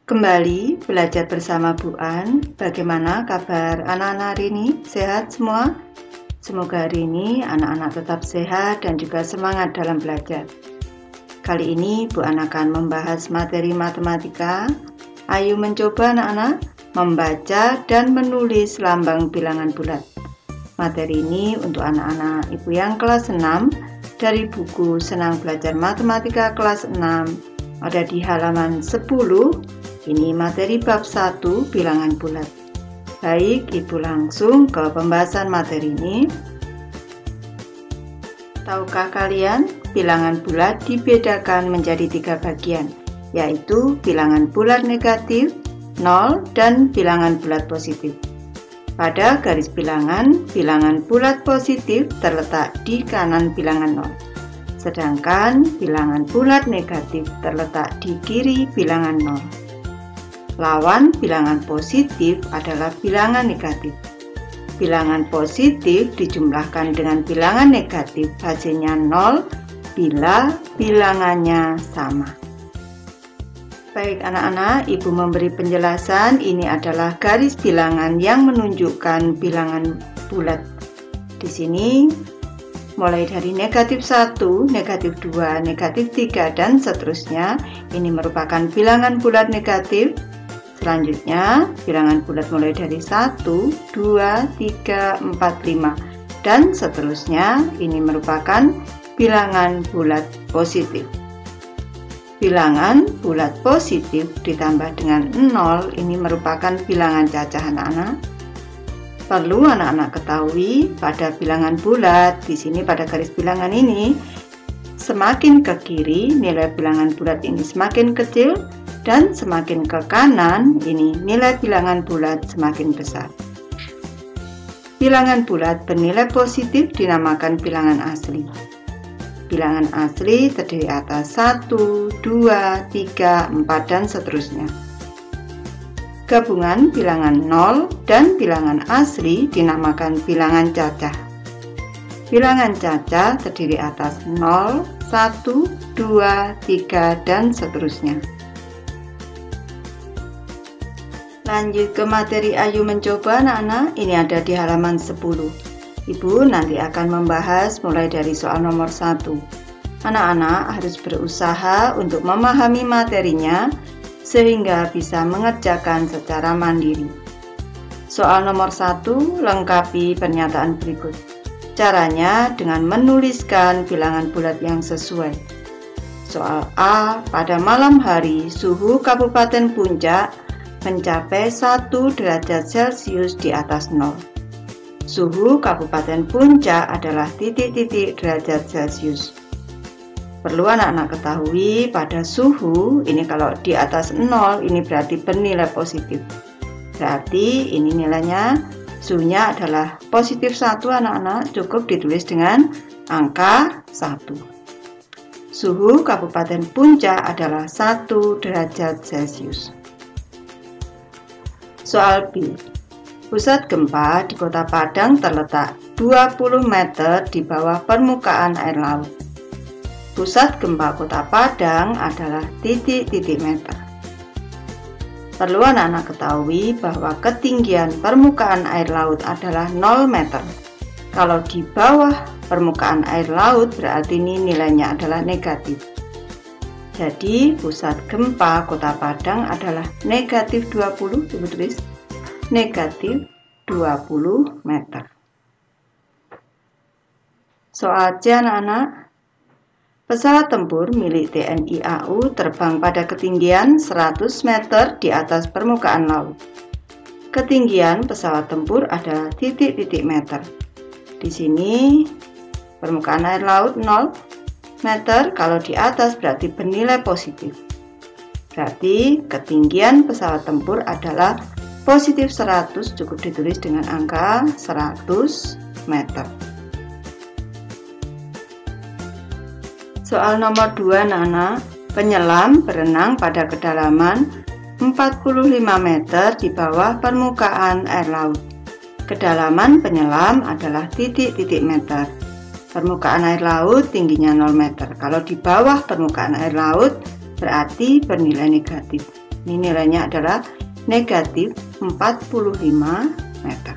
Kembali belajar bersama Bu An. Bagaimana kabar anak-anak hari ini? Sehat semua? Semoga hari ini anak-anak tetap sehat dan juga semangat dalam belajar. Kali ini Bu An akan membahas materi matematika. Ayo mencoba anak-anak membaca dan menulis lambang bilangan bulat. Materi ini untuk anak-anak Ibu yang kelas 6 dari buku Senang Belajar Matematika kelas 6. Ada di halaman 10. Ini materi bab 1 bilangan bulat. Baik, Ibu langsung ke pembahasan materi ini. Tahukah kalian, bilangan bulat dibedakan menjadi 3 bagian, yaitu bilangan bulat negatif, 0, dan bilangan bulat positif. Pada garis bilangan bulat positif terletak di kanan bilangan 0. Sedangkan bilangan bulat negatif terletak di kiri bilangan 0. Lawan bilangan positif adalah bilangan negatif. Bilangan positif dijumlahkan dengan bilangan negatif, hasilnya 0 bila bilangannya sama. Baik anak-anak, Ibu memberi penjelasan. Ini adalah garis bilangan yang menunjukkan bilangan bulat. Di sini mulai dari negatif 1, negatif 2, negatif 3, dan seterusnya. Ini merupakan bilangan bulat negatif. Selanjutnya, bilangan bulat mulai dari 1, 2, 3, 4, 5, dan seterusnya. Ini merupakan bilangan bulat positif. Bilangan bulat positif ditambah dengan 0, ini merupakan bilangan cacah anak-anak. Perlu anak-anak ketahui pada bilangan bulat, di sini pada garis bilangan ini, semakin ke kiri nilai bilangan bulat ini semakin kecil, dan semakin ke kanan ini nilai bilangan bulat semakin besar. Bilangan bulat bernilai positif dinamakan bilangan asli. Bilangan asli terdiri atas 1, 2, 3, 4, dan seterusnya. Gabungan bilangan 0 dan bilangan asli dinamakan bilangan cacah. Bilangan cacah terdiri atas 0, 1, 2, 3, dan seterusnya. Lanjut ke materi Ayo mencoba anak-anak, ini ada di halaman 10. Ibu nanti akan membahas mulai dari soal nomor 1. Anak-anak harus berusaha untuk memahami materinya sehingga bisa mengerjakan secara mandiri. Soal nomor 1, lengkapi pernyataan berikut. Caranya dengan menuliskan bilangan bulat yang sesuai. Soal A, pada malam hari suhu Kabupaten Puncak mencapai 1 derajat Celcius di atas 0. Suhu Kabupaten Puncak adalah titik-titik derajat Celcius. Perlu anak-anak ketahui pada suhu, ini kalau di atas 0, ini berarti bernilai positif. Berarti ini nilainya, suhunya adalah positif 1 anak-anak, cukup ditulis dengan angka 1. Suhu Kabupaten Puncak adalah 1 derajat Celcius. Soal B. Pusat gempa di Kota Padang terletak 20 meter di bawah permukaan air laut. Pusat gempa Kota Padang adalah titik-titik meter. Perlu anak-anak ketahui bahwa ketinggian permukaan air laut adalah 0 meter. Kalau di bawah permukaan air laut berarti ini nilainya adalah negatif. Jadi pusat gempa Kota Padang adalah negatif 20, Ibu tulis negatif 20 meter. Soal C anak-anak. Pesawat tempur milik TNI AU terbang pada ketinggian 100 meter di atas permukaan laut. Ketinggian pesawat tempur adalah titik-titik meter. Di sini permukaan air laut 0 meter, kalau di atas berarti bernilai positif. Berarti ketinggian pesawat tempur adalah positif 100, cukup ditulis dengan angka 100 meter. Soal nomor 2 anak-anak, penyelam berenang pada kedalaman 45 meter di bawah permukaan air laut. Kedalaman penyelam adalah titik-titik meter. Permukaan air laut tingginya 0 meter. Kalau di bawah permukaan air laut berarti bernilai negatif. Ini nilainya adalah negatif 45 meter.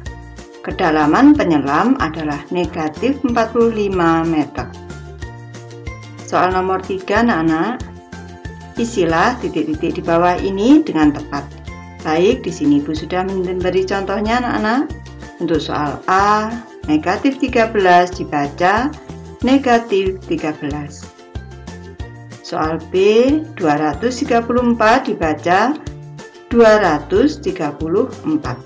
Kedalaman penyelam adalah negatif 45 meter. Soal nomor 3, anak-anak. Isilah titik-titik di bawah ini dengan tepat. Baik, di sini Ibu sudah memberi contohnya, anak-anak. Untuk soal A, negatif 13 dibaca negatif 13. Soal B, 234 dibaca 234.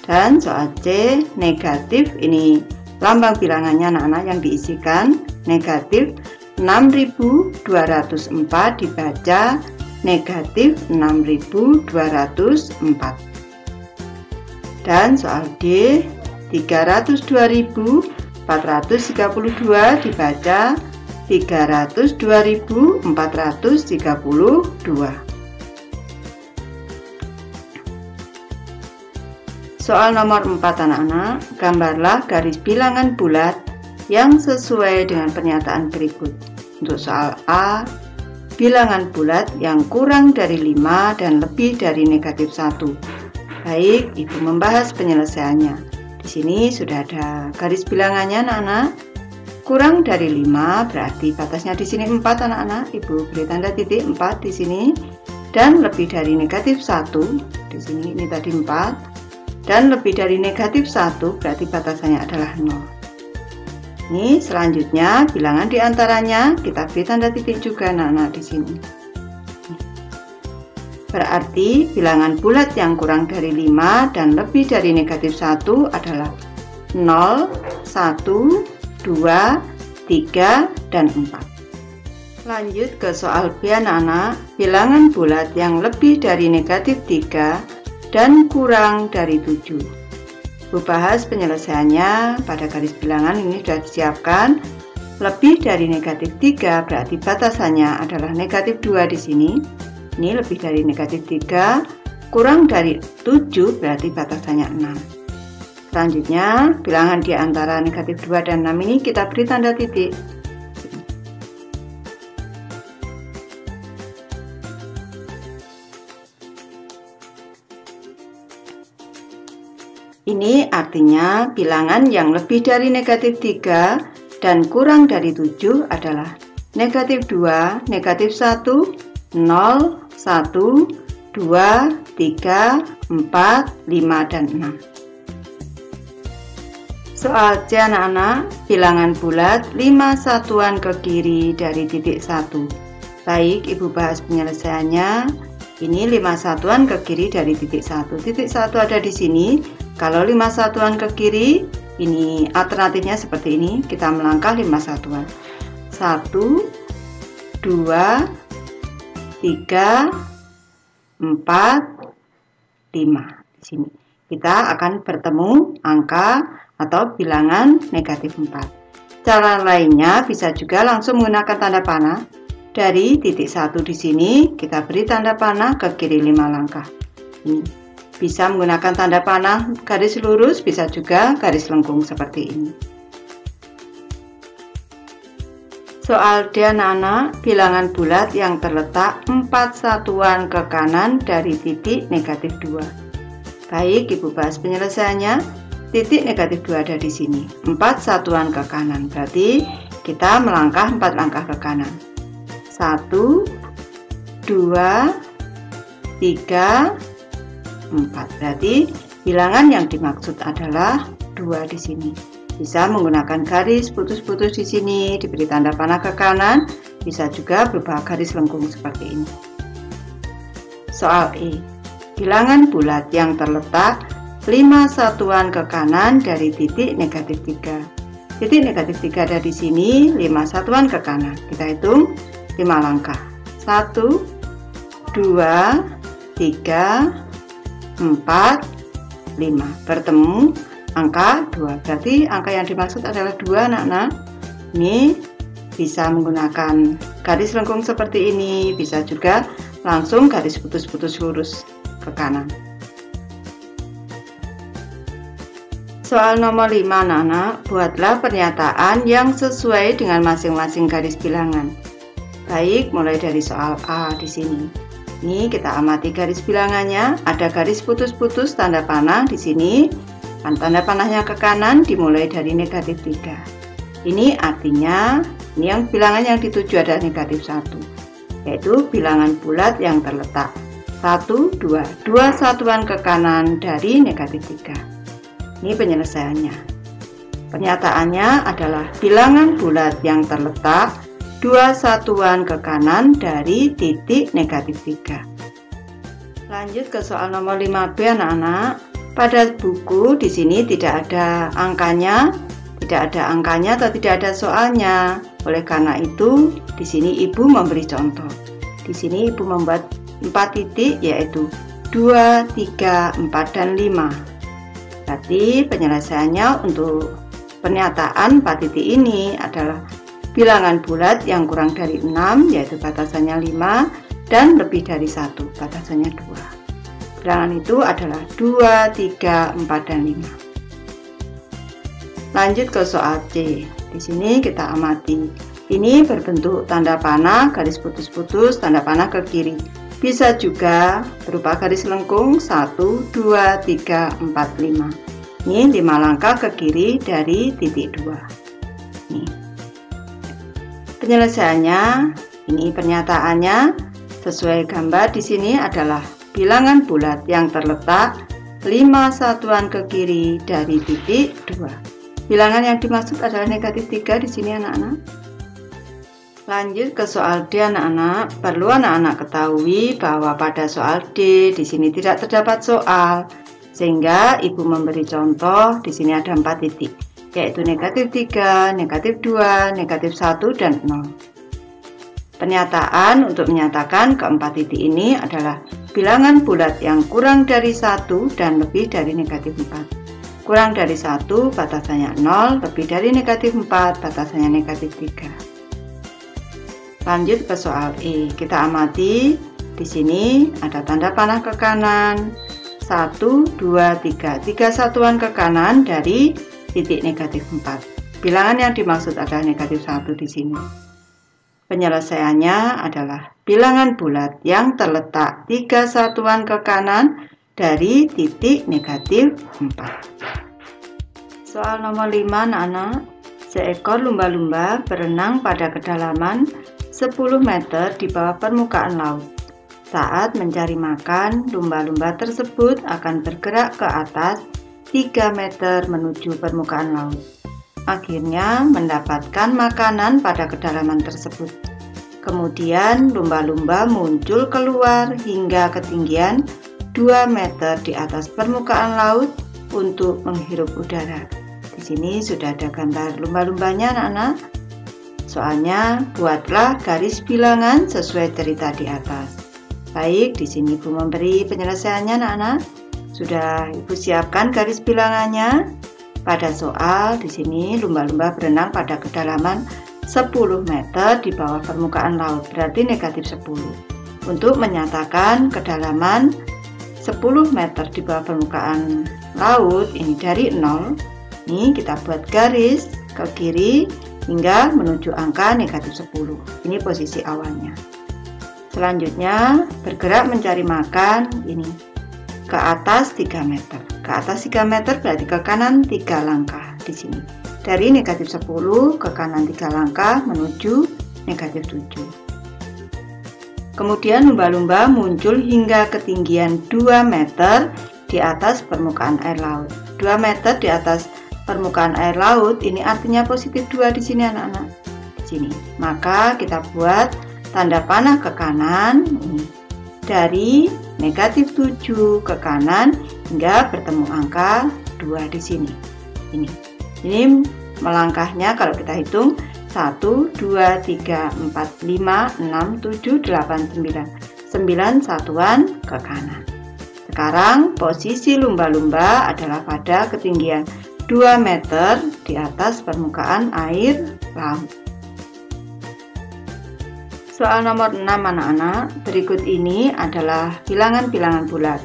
Dan soal C, negatif, ini lambang bilangannya anak-anak yang diisikan, negatif 6.204 dibaca negatif 6.204. Dan soal D, 302.432 dibaca 302.432. Soal nomor 4, anak-anak. Gambarlah garis bilangan bulat yang sesuai dengan pernyataan berikut. Untuk soal A, bilangan bulat yang kurang dari 5 dan lebih dari negatif 1. Baik, Ibu membahas penyelesaiannya. Di sini sudah ada garis bilangannya, anak-anak. Kurang dari 5 berarti batasnya di sini 4, anak-anak. Ibu beri tanda titik 4 di sini. Dan lebih dari negatif 1, di sini ini tadi 4. Dan lebih dari negatif 1 berarti batasannya adalah 0. Ini selanjutnya bilangan diantaranya kita beri tanda titik juga, anak-anak, di sini. Berarti bilangan bulat yang kurang dari 5 dan lebih dari negatif 1 adalah 0, 1, 2, 3, dan 4. Lanjut ke soal B, anak-anak. Bilangan bulat yang lebih dari negatif 3 dan kurang dari 7. Ibu bahas penyelesaiannya. Pada garis bilangan ini sudah disiapkan. Lebih dari negatif 3 berarti batasannya adalah negatif 2 di sini. Ini lebih dari negatif 3, kurang dari 7 berarti batasannya 6. Selanjutnya, bilangan di antara negatif 2 dan 6 ini kita beri tanda titik. Ini artinya bilangan yang lebih dari negatif 3 dan kurang dari 7 adalah negatif 2, negatif 1, 0, 1, 2, 3, 4, 5, dan 6. Soal C, anak-anak. Bilangan bulat 5 satuan ke kiri dari titik 1. Baik, Ibu bahas penyelesaiannya. Ini 5 satuan ke kiri dari titik 1. Titik 1 ada di sini. Kalau 5 satuan ke kiri, ini alternatifnya seperti ini. Kita melangkah 5 satuan. 1, 2, 3, 4, 5. Di sini kita akan bertemu angka atau bilangan negatif 4. Cara lainnya bisa juga langsung menggunakan tanda panah. Dari titik 1 di sini kita beri tanda panah ke kiri 5 langkah. Ini bisa menggunakan tanda panah garis lurus, bisa juga garis lengkung seperti ini. Soal D, anak-anak. Bilangan bulat yang terletak 4 satuan ke kanan dari titik negatif 2. Baik, Ibu bahas penyelesaiannya. Titik negatif 2 ada di sini. 4 satuan ke kanan, berarti kita melangkah 4 langkah ke kanan. 1, 2, 3, 4. Berarti bilangan yang dimaksud adalah 2 di sini. Bisa menggunakan garis putus-putus di sini, diberi tanda panah ke kanan, bisa juga berupa garis lengkung seperti ini. Soal E. Bilangan bulat yang terletak 5 satuan ke kanan dari titik negatif 3. Titik negatif 3 ada di sini, 5 satuan ke kanan. Kita hitung 5 langkah. 1, 2, 3, 4, 5. Bertemu angka 2. Berarti angka yang dimaksud adalah 2, anak-anak. Ini bisa menggunakan garis lengkung seperti ini, bisa juga langsung garis putus-putus lurus ke kanan. Soal nomor 5, anak-anak. Buatlah pernyataan yang sesuai dengan masing-masing garis bilangan. Baik, mulai dari soal A di sini. Ini kita amati garis bilangannya, ada garis putus-putus tanda panah di sini. Tanda panahnya ke kanan dimulai dari negatif 3. Ini artinya ini yang bilangan yang dituju adalah negatif 1, yaitu bilangan bulat yang terletak 1, 2 satuan ke kanan dari negatif 3. Ini penyelesaiannya. Pernyataannya adalah bilangan bulat yang terletak 2 satuan ke kanan dari titik negatif 3. Lanjut ke soal nomor 5B anak-anak. Pada buku di sini tidak ada angkanya atau tidak ada soalnya. Oleh karena itu, di sini Ibu memberi contoh. Di sini Ibu membuat 4 titik, yaitu 2, 3, 4, dan 5. Berarti penyelesaiannya untuk pernyataan 4 titik ini adalah bilangan bulat yang kurang dari 6, yaitu batasannya 5, dan lebih dari 1, batasannya 2. Bilangan itu adalah 2, 3, 4, dan 5. Lanjut ke soal C. Di sini kita amati. Ini berbentuk tanda panah, garis putus-putus, tanda panah ke kiri. Bisa juga berupa garis lengkung 1, 2, 3, 4, 5. Ini 5 langkah ke kiri dari titik 2. Nih. Penyelesaiannya, ini pernyataannya sesuai gambar di sini adalah bilangan bulat yang terletak 5 satuan ke kiri dari titik 2. Bilangan yang dimaksud adalah negatif 3 di sini anak-anak. Lanjut ke soal D anak-anak. Perlu anak-anak ketahui bahwa pada soal D di sini tidak terdapat soal, sehingga Ibu memberi contoh. Di sini ada 4 titik, yaitu negatif 3, negatif 2, negatif 1, dan 0. Pernyataan untuk menyatakan keempat titik ini adalah bilangan bulat yang kurang dari 1 dan lebih dari negatif 4. Kurang dari 1 batasannya 0, lebih dari negatif 4 batasannya negatif 3. Lanjut ke soal E. Kita amati di sini ada tanda panah ke kanan 1, 2, 3 satuan ke kanan dari titik negatif 4. Bilangan yang dimaksud adalah negatif 1 di sini. Penyelesaiannya adalah bilangan bulat yang terletak 3 satuan ke kanan dari titik negatif 4. Soal nomor 5 anak-anak. Seekor lumba-lumba berenang pada kedalaman 10 meter di bawah permukaan laut. Saat mencari makan, lumba-lumba tersebut akan bergerak ke atas 3 meter menuju permukaan laut. Akhirnya mendapatkan makanan pada kedalaman tersebut. Kemudian lumba-lumba muncul keluar hingga ketinggian 2 meter di atas permukaan laut untuk menghirup udara. Di sini sudah ada gambar lumba-lumbanya anak-anak. Soalnya buatlah garis bilangan sesuai cerita di atas. Baik, di sini Ibu memberi penyelesaiannya anak-anak. Sudah Ibu siapkan garis bilangannya. Pada soal di sini lumba-lumba berenang pada kedalaman 10 meter di bawah permukaan laut, berarti negatif 10. Untuk menyatakan kedalaman 10 meter di bawah permukaan laut ini dari 0, ini kita buat garis ke kiri hingga menuju angka negatif 10. Ini posisi awalnya. Selanjutnya bergerak mencari makan ini ke atas 3 meter. Ke atas 3 meter berarti ke kanan 3 langkah di sini. Dari negatif 10 ke kanan 3 langkah menuju negatif 7. Kemudian lumba-lumba muncul hingga ketinggian 2 meter di atas permukaan air laut. 2 meter di atas permukaan air laut ini artinya positif 2 di sini anak-anak. Di sini. Maka kita buat tanda panah ke kanan ini. Dari negatif 7 ke kanan hingga bertemu angka 2 di sini. Ini melangkahnya kalau kita hitung 1, 2, 3, 4, 5, 6, 7, 8, 9. 9 satuan ke kanan. Sekarang posisi lumba-lumba adalah pada ketinggian 2 meter di atas permukaan air laut. Soal nomor 6 anak-anak, berikut ini adalah bilangan-bilangan bulat.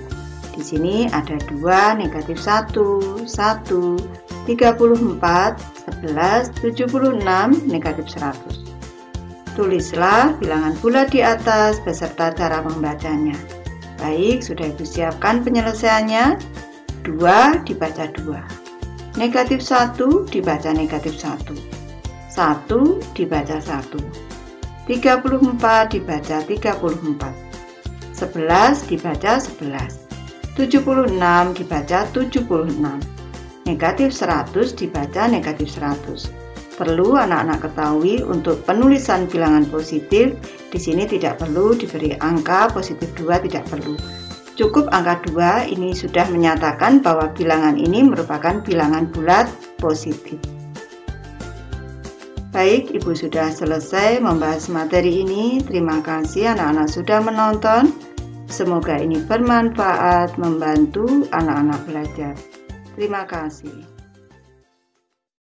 Di sini ada 2, negatif 1, 1, 34, 11, 76, negatif 100. Tulislah bilangan bulat di atas beserta cara membacanya. Baik, sudah Ibu siapkan penyelesaiannya. 2 dibaca 2. Negatif 1 dibaca negatif 1. 1 dibaca 1. 34 dibaca 34. 11 dibaca 11. 76 dibaca 76. Negatif 100 dibaca negatif 100. Perlu anak-anak ketahui untuk penulisan bilangan positif, di sini tidak perlu diberi angka positif 2, tidak perlu. Cukup angka 2, ini sudah menyatakan bahwa bilangan ini merupakan bilangan bulat positif. Baik, Ibu sudah selesai membahas materi ini. Terima kasih anak-anak sudah menonton. Semoga ini bermanfaat, membantu anak-anak belajar. Terima kasih.